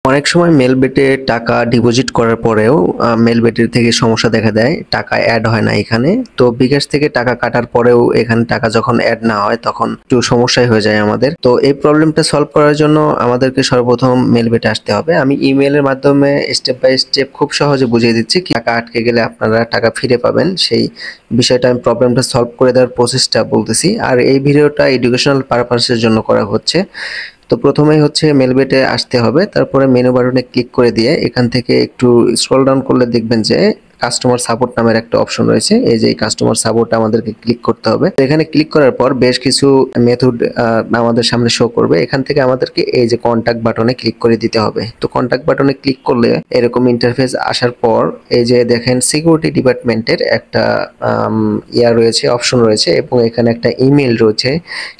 অনেক সময় মেলবেটে টাকা ডিপোজিট করার পরেও মেলবেটের থেকে সমস্যা দেখা দেয়, টাকা অ্যাড হয় না এখানে। তো বিকাশ থেকে টাকা কাটার পরেও এখানে টাকা যখন অ্যাড না হয় তখন একটু সমস্যাই হয়ে যায় আমাদের। তো এই প্রবলেমটা সলভ করার জন্য আমাদেরকে সর্বপ্রথম মেলবেটে আসতে হবে। আমি ইমেইলের মাধ্যমে স্টেপ বাই স্টেপ খুব সহজে বুঝিয়ে দিচ্ছি কি টাকা আটকে গেলে আপনারা টাকা ফিরে পাবেন, সেই বিষয়টা আমি প্রবলেমটা সলভ করে দেওয়ার প্রসেসটা বলতেছি। আর এই ভিডিওটা এডুকেশনাল পারপাসের জন্য করা হচ্ছে। তো প্রথমেই হচ্ছে মেলবেটে আসতে হবে, তারপরে মেনু বাটনে ক্লিক করে দিয়ে এখান থেকে একটু স্ক্রল ডাউন করলে দেখবেন যে কাস্টমার সাপোর্ট নামের একটা অপশন রয়েছে। এই যে কাস্টমার সাপোর্ট আমাদেরকে ক্লিক করতে হবে। তো এখানে ক্লিক করার পর বেশ কিছু মেথড আমাদের সামনে শো করবে। এখান থেকে আমাদেরকে এই যে কন্টাক্ট বাটনে ক্লিক করে দিতে হবে। তো কন্টাক্ট বাটনে ক্লিক করলে এরকম ইন্টারফেস আসার পর এই যে দেখেন সিকিউরিটি ডিপার্টমেন্টের একটা রয়েছে, অপশন রয়েছে এবং এখানে একটা ইমেল রয়েছে।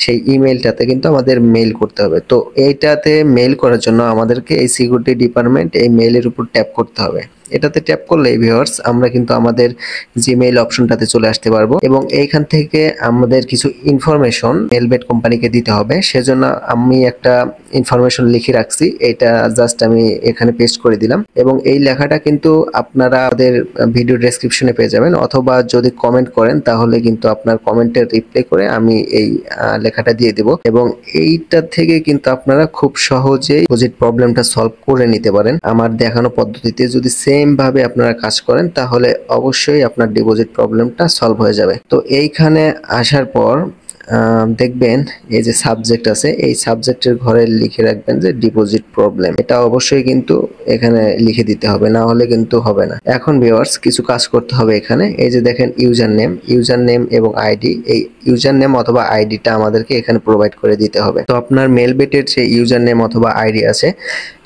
সেই ইমেলটাতে কিন্তু আমাদের মেইল করতে হবে। তো এইটাতে মেইল করার জন্য আমাদেরকে এই সিকিউরিটি ডিপার্টমেন্ট এই মেইলের উপর ট্যাপ করতে হবে। এটাতে ট্যাপ করলে ভিউয়ার্স আমরা কিন্তু আমাদের জিমেইল অপশনটাতে চলে আসতে পারবো এবং এইখান থেকে আমাদের কিছু ইনফরমেশন মেলবেট কোম্পানিকে দিতে হবে। সেজন্য আমি একটা ইনফরমেশন লিখে রাখছি, এটা জাস্ট আমি এখানে পেস্ট করে দিলাম এবং এই লেখাটা কিন্তু আপনারা আমাদের ভিডিও ডেসক্রিপশনে পেয়ে যাবেন, অথবা যদি কমেন্ট করেন তাহলে কিন্তু আপনার কমেন্টের রিপ্লাই করে আমি এই লেখাটা দিয়ে দেব এবং এইটা থেকে কিন্তু আপনারা খুব সহজেই ডিপোজিট প্রবলেমটা সলভ করে নিতে পারেন। আমার দেখানো পদ্ধতিতে যদি সেম ভাবে আপনারা কাজ করেন তাহলে অবশ্যই আপনার ডিপোজিট প্রবলেমটা সলভ হয়ে যাবে। তো এইখানে আসার পর দেখবেন এই যে সাবজেক্ট আছে, এই সাবজেক্টের ঘরে লিখে রাখবেন যে ডিপোজিট প্রবলেম। এটা অবশ্যই কিন্তু এখানে লিখে দিতে হবে, না হলে কিন্তু হবে না। এখন ভিউয়ার্স কিছু কাজ করতে হবে এখানে। এই যে দেখেন ইউজার নেম এবং আইডি, এই ইউজার নেম অথবা আইডিটা আমাদেরকে এখানে প্রোভাইড করে দিতে হবে। তো আপনার মেলবেটের যে ইউজার নেম অথবা আইডি আছে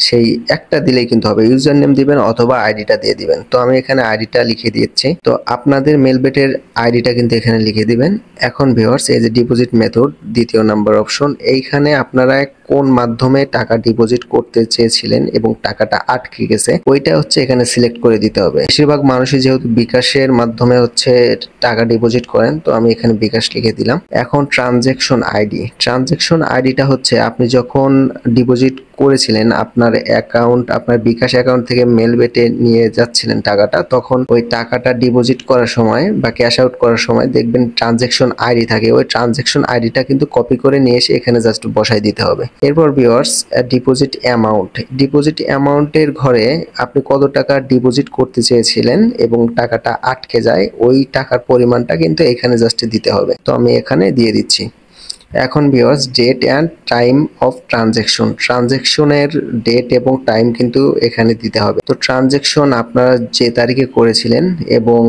সেই একটা দিলেই কিন্তু হবে। ইউজার নেম দিবেন অথবা আইডিটা দিয়ে দিবেন। তো আমি এখানে আইডিটা লিখে দিচ্ছি। তো আপনাদের মেলবেটের আইডিটা কিন্তু এখানে লিখে দিবেন। এখন ভিউয়ার্স এই যে ডিপোজিট মেথড দ্বিতীয় নাম্বার অপশন, এইখানে আপনারা কোন মাধ্যমে টাকা ডিপোজিট করতে চেয়েছিলেন এবং টাকাটা আটকে গেছে ওইটা হচ্ছে এখানে সিলেক্ট করে দিতে হবে। বেশিরভাগ মানুষই যেহেতু বিকাশের মাধ্যমে হচ্ছে টাকা ডিপোজিট করেন, তো আমি এখানে বিকাশ লিখে দিলাম। এখন ট্রানজ্যাকশন আইডিটা হচ্ছে আপনি যখন ডিপোজিট করেছিলেন আপনার বিকাশ অ্যাকাউন্ট থেকে মেলবেটে নিয়ে যাচ্ছিলেন টাকাটা, তখন ওই টাকাটা ডিপোজিট করার সময় বা ক্যাশ আউট করার সময় দেখবেন ট্রানজ্যাকশন আইডি থাকে। ওই ট্রানজ্যাকশন আইডিটা কিন্তু কপি করে নিয়ে এসে এখানে জাস্ট বসাই দিতে হবে। এরপর ভিউয়ার্স ডিপোজিট অ্যামাউন্টের ঘরে আপনি কত টাকা ডিপোজিট করতে চেয়েছিলেন এবং টাকাটা আটকে যায় ওই টাকার পরিমাণটা কিন্তু এখানে জাস্ট দিতে হবে। তো আমি এখানে দিয়ে দিচ্ছি। এখন viewers date and time of ট্রানজ্যাকশনের ডেট এবং টাইম কিন্তু এখানে দিতে হবে। তো ট্রানজ্যাকশন আপনারা যে তারিখে করেছিলেন এবং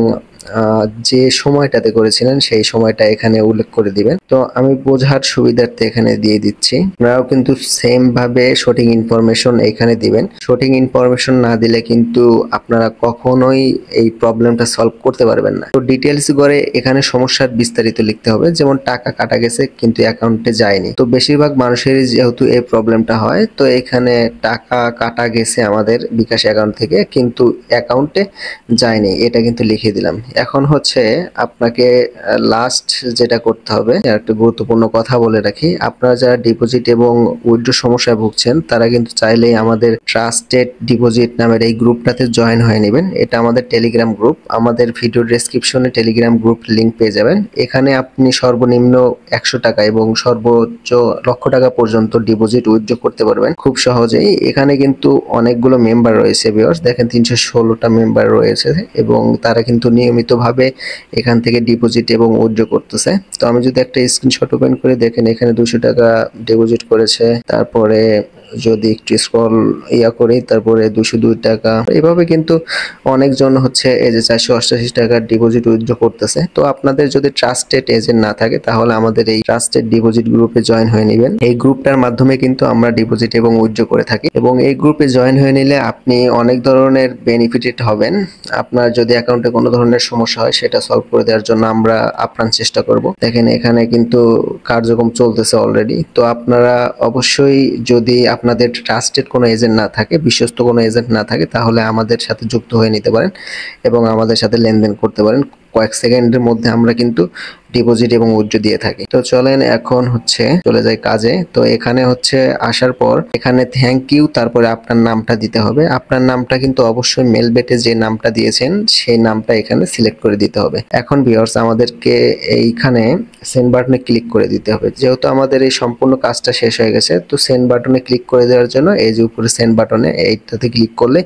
যে সময়টাতে করেছিলেন সেই সময়টা এখানে উল্লেখ করে দিবেন। তো আমি বোঝার সুবিধার্থে এখানে দিয়ে দিচ্ছি। আপনারাও কিন্তু সেম ভাবে সঠিক ইনফরমেশন এখানে দিবেন। সঠিক ইনফরমেশন না দিলে কিন্তু আপনারা কখনোই এই প্রবলেমটা সলভ করতে পারবেন না। তো ডিটেলস করে এখানে সমস্যার বিস্তারিত লিখতে হবে, যেমন টাকা কাটা গেছে কিন্তু অ্যাকাউন্টে যায়নি। তো বেশিরভাগ মানুষেরই যেহেতু এই প্রবলেমটা হয়, তো এখানে টাকা কাটা গেছে আমাদের বিকাশ অ্যাকাউন্ট থেকে কিন্তু অ্যাকাউন্টে যায়নি, এটা কিন্তু লিখে দিলাম। এখন হচ্ছে আপনাকে লাস্ট যেটা করতে হবে, একটা গুরুত্বপূর্ণ কথা বলে রাখি, আপনারা যারা ডিপোজিট এবং উইথড্র সমস্যায় ভুগছেন তারা কিন্তু চাইলেই আমাদের ট্রাস্টেড ডিপোজিট নামের এই গ্রুপটাতে জয়েন হয়ে নেবেন। এটা আমাদের টেলিগ্রাম গ্রুপ। আমাদের ভিডিও ডেসক্রিপশনে টেলিগ্রাম গ্রুপ লিংক পেয়ে যাবেন। এখানে আপনি সর্বনিম্ন 100 টাকা এবং সর্বোচ্চ লক্ষ টাকা পর্যন্ত ডিপোজিট উইথড্র করতে পারবেন খুব সহজেই। এখানে কিন্তু অনেকগুলো মেম্বার রয়েছে ভিউয়ার্স, দেখেন 316টা মেম্বার রয়েছে এবং তারা কিন্তু নিয়মিতভাবে এখান থেকে ডিপোজিট এবং উইথড্র করতেছে। তো আমি যদি একটা স্ক্রিনশট ওপেন করে দেখেন এখানে 200 টাকা ডিপোজিট করেছে, তারপরে যদি একটু স্ক্রল করি তারপরে 202 টাকা, এভাবে কিন্তু অনেকজন হচ্ছে এই যে 488 টাকা ডিপোজিট উইথড্র করতেছে। তো আপনাদের যদি ট্রাস্টেড এজেন্ট না থাকে তাহলে আমাদের এই ট্রাস্টেড ডিপোজিট গ্রুপে জয়েন হয়ে নেবেন। এই গ্রুপটার মাধ্যমে কিন্তু আমরা ডিপোজিট এবং উইথড্র করে থাকি এবং এই গ্রুপে জয়েন হয়ে নিলে আপনি অনেক ধরনের বেনিফিটেড হবেন। আপনার যদি অ্যাকাউন্টে কোনো ধরনের সমস্যা হয় সেটা সলভ করে দেওয়ার জন্য আমরা আপ্রাণ চেষ্টা করব। দেখেন এখানে কিন্তু কার্যক্রম চলতেছে অলরেডি। তো আপনারা অবশ্যই যদি আপনাদের ট্রাস্টেড কোনো এজেন্ট না থাকে, বিশ্বস্ত কোনো এজেন্ট না থাকে, তাহলে আমাদের সাথে যুক্ত হয়ে নিতে পারেন এবং আমাদের সাথে লেনদেন করতে পারেন। কয়েক সেকেন্ডের মধ্যে আমরা কিন্তু ডিপোজিট এবং উইথড্র দিয়ে থাকি। তো চলেন এখন হচ্ছে চলে যাই কাজে। তো এখানে হচ্ছে আসার পর এখানে থ্যাংক ইউ, তারপরে আপনার নামটা দিতে হবে। আপনার নামটা কিন্তু অবশ্যই মেলবেটে যে নামটা দিয়েছেন সেই নামটা এখানে সিলেক্ট করে দিতে হবে। এখন ভিউয়ার্স আমাদেরকে এইখানে সেন্ড বাটনে ক্লিক করে দিতে হবে। যেহেতু আমাদের এই সম্পূর্ণ কাজটা শেষ হয়ে গেছে, তো সেন্ড বাটনে ক্লিক করে দেওয়ার জন্য এই যে উপরে সেন্ড বাটনে এইটাতে ক্লিক করলে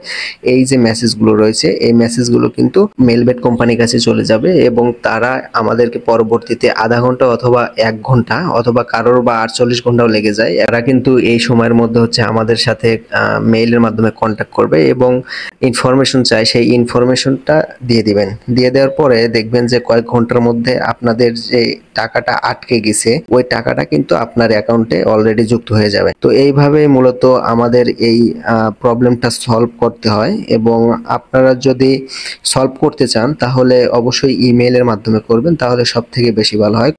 এই যে মেসেজগুলো রয়েছে এই মেসেজগুলো কিন্তু মেলবেট কোম্পানির কাছে চলে যাবে এবং তারা আমাদেরকে পরবর্তীতে আধা ঘন্টা অথবা 1 ঘন্টা অথবা কারোর বা 48 ঘন্টাও লেগে যায়, এরা কিন্তু এই সময়ের মধ্যে হচ্ছে আমাদের সাথে মেইলের মাধ্যমে কন্ট্যাক্ট করবে এবং ইনফরমেশন চাই, সেই ইনফরমেশনটা দিয়ে দিবেন। দিয়ে দেওয়ার পরে দেখবেন যে কয়েক ঘন্টার মধ্যে আপনাদের যে টাকাটা আটকে গেছে ওই টাকাটা কিন্তু আপনার অ্যাকাউন্টে অলরেডি যুক্ত হয়ে যাবে। তো এইভাবে মূলত আমাদের এই প্রবলেমটা সলভ করতে হয় এবং আপনারা যদি সলভ করতে চান তাহলে অবশ্যই ইমেইলের মাধ্যমে করবেন, তাহলে সব থেকে বেশি ভালো হয়।